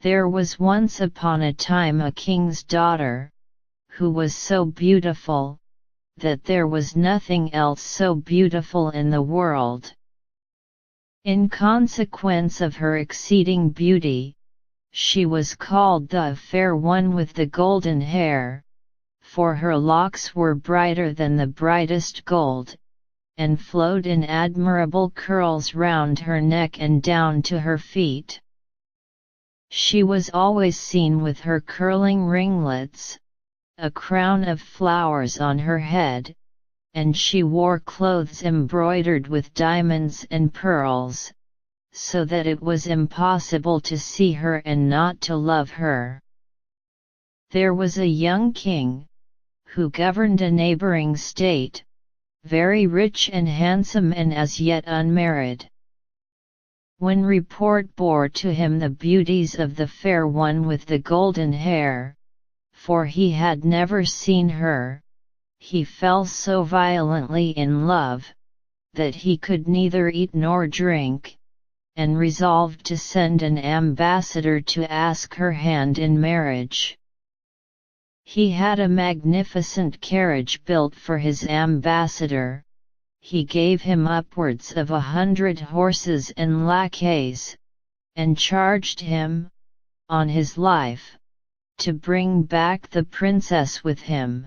There was once upon a time a king's daughter, who was so beautiful, that there was nothing else so beautiful in the world. In consequence of her exceeding beauty, she was called the Fair One with the Golden Hair, for her locks were brighter than the brightest gold, and flowed in admirable curls round her neck and down to her feet. She was always seen with her curling ringlets, a crown of flowers on her head, and she wore clothes embroidered with diamonds and pearls, so that it was impossible to see her and not to love her. There was a young king, who governed a neighboring state, very rich and handsome and as yet unmarried. When report bore to him the beauties of the Fair One with the golden hair, for he had never seen her, he fell so violently in love, that he could neither eat nor drink, and resolved to send an ambassador to ask her hand in marriage. He had a magnificent carriage built for his ambassador. He gave him upwards of 100 horses and lackeys, and charged him, on his life, to bring back the princess with him.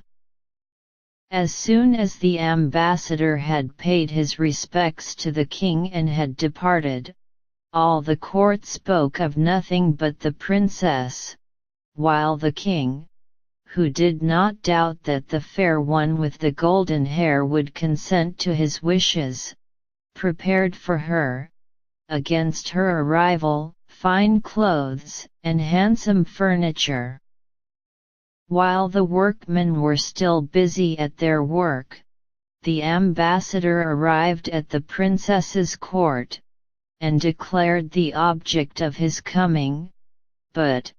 As soon as the ambassador had paid his respects to the king and had departed, all the court spoke of nothing but the princess, while the king, who did not doubt that the Fair One with the golden hair would consent to his wishes, prepared for her, against her arrival, fine clothes and handsome furniture. While the workmen were still busy at their work, the ambassador arrived at the princess's court, and declared the object of his coming, but,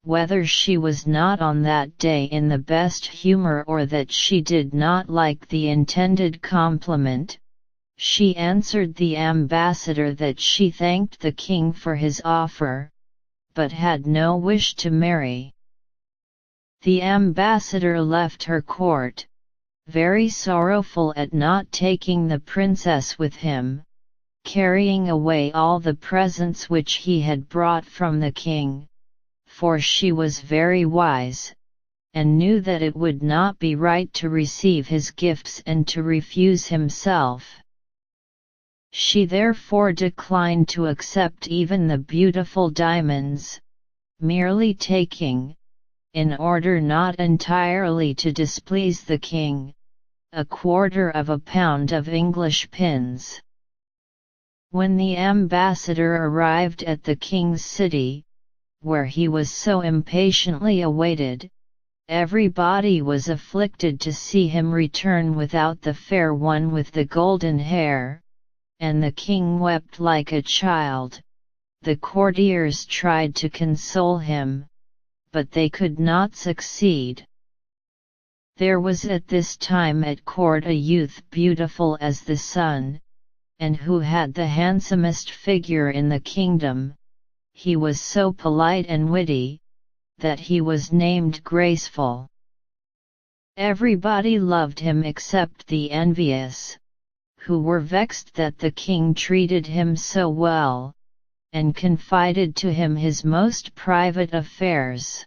whether she was not on that day in the best humor or that she did not like the intended compliment, she answered the ambassador that she thanked the king for his offer, but had no wish to marry. The ambassador left her court, very sorrowful at not taking the princess with him, carrying away all the presents which he had brought from the king, for she was very wise, and knew that it would not be right to receive his gifts and to refuse himself. She therefore declined to accept even the beautiful diamonds, merely taking, in order not entirely to displease the king, 1/4 pound of English pins. When the ambassador arrived at the king's city, where he was so impatiently awaited, everybody was afflicted to see him return without the Fair One with the golden hair, and the king wept like a child. The courtiers tried to console him, but they could not succeed. There was at this time at court a youth beautiful as the sun, and who had the handsomest figure in the kingdom. He was so polite and witty, that he was named Graceful. Everybody loved him except the envious, who were vexed that the king treated him so well, and confided to him his most private affairs.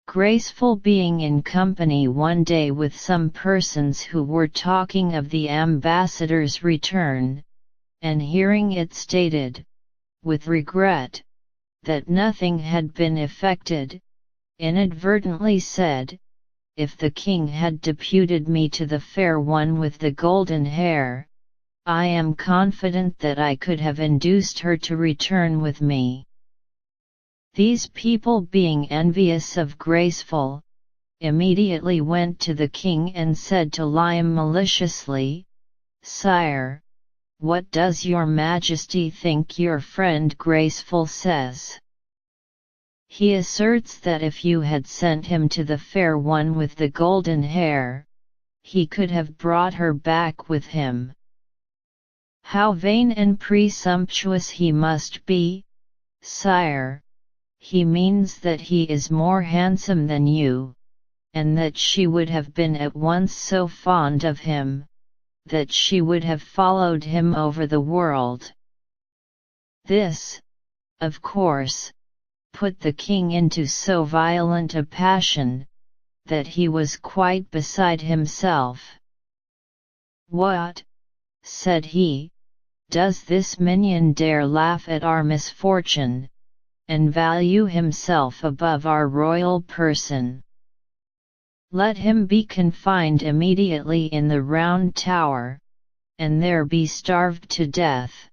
Graceful being in company one day with some persons who were talking of the ambassador's return, and hearing it stated, with regret, that nothing had been effected, inadvertently said, "If the king had deputed me to the Fair One with the golden hair, I am confident that I could have induced her to return with me." These people, being envious of Graceful, immediately went to the king and said to him maliciously, "Sire, what does your majesty think your friend Graceful says? He asserts that if you had sent him to the Fair One with the golden hair, he could have brought her back with him. How vain and presumptuous he must be, sire, he means that he is more handsome than you, and that she would have been at once so fond of him, that she would have followed him over the world. This, of course, put the king into so violent a passion, that he was quite beside himself. "What," said he, "does this minion dare laugh at our misfortune, and value himself above our royal person? Let him be confined immediately in the Round Tower, and there be starved to death."